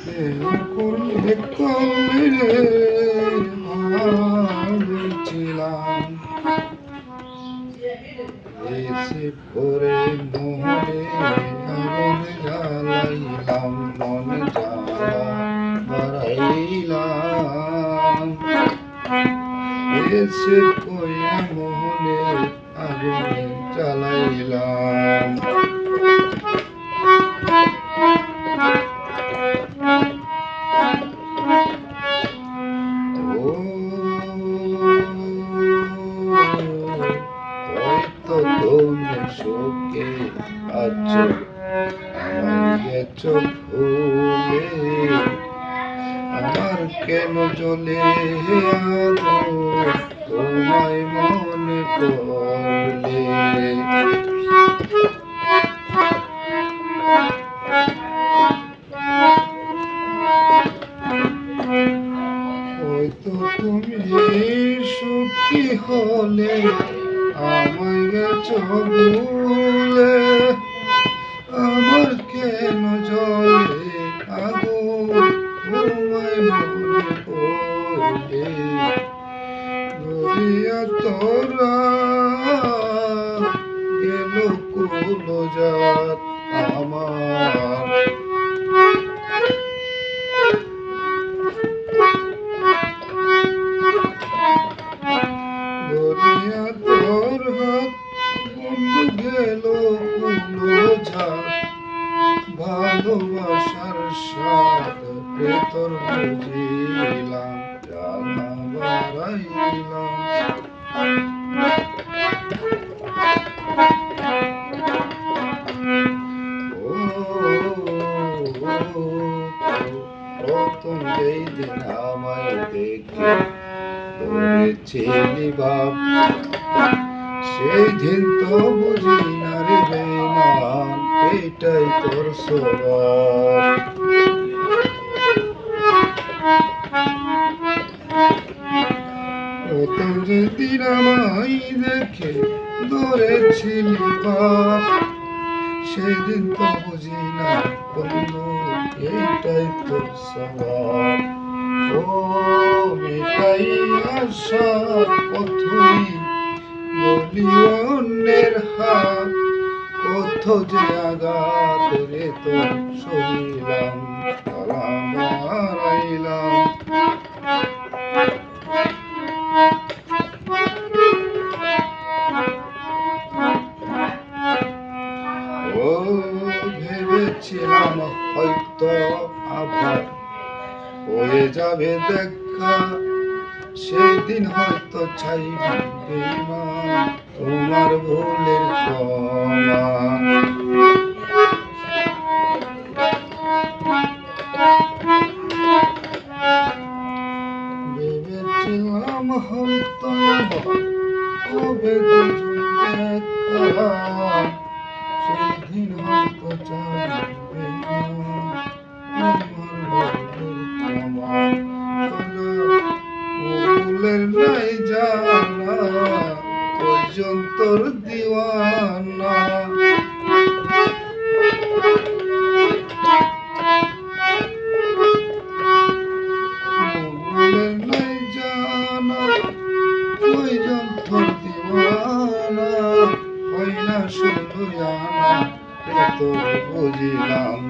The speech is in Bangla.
করলে করলে ভাবছিলাম এসে পরে মোহনে আগুন জ্বালাইলাম মনে জ্বালা বাড়াইলাম এসে কইয়া মোহনে আগুন জ্বালাইলাম হয়তো তুমি শোকে আছো আমায় গেছো ভুলে আমার কেন জ্বলে আগুন তোমায় মনে পড়লে হয়তো তুমি সুখী হলে আমায় গেছো ভুলে আমার কেন জ্বলে আগুন তোমায় মনে পড়লে গড়িয়া তোরা গেল কুল জাত আমার গড়িয়া তোর হাত বন্ধু গেল কুল জাত ভালোবাসার স্বাদ তোর বুঝিলাম জ্বালা বাড়াইলাম প্রথম যেই দিন আমায় দেখে ধরেছিলি বাপ সেই দিন তো বুঝি না রে বেমান এটাই তোর স্বভাব প্রথম যেদিন আমায় দেখে ধরেছিলি বাপ সেদিন তো বুঝি না বন্ধু এইটাই তোর স্বভাব ও মেটাই আশার পথই বলি অন্যের হাত কত যে আঘাত রে তোর সইলাম তালা মারাইলাম ও ভেবেছিলাম হয়তো আবার হয়ে যাবে দেখা সেই দিন হয়তো চাইবি বেঈমান তোমার ভুলের ক্ষমা ভেবেছিলাম হয়তো আবার হবে দুজন দেখা সেদিন হয়তো চাইবে আমার ভুলের নাই জানা কয়জন তোর দিওয়ানা ভুলের নাই জানা কয়জন তোর দিওয়ানা হয় না শুধু আনা তোর বুঝিলাম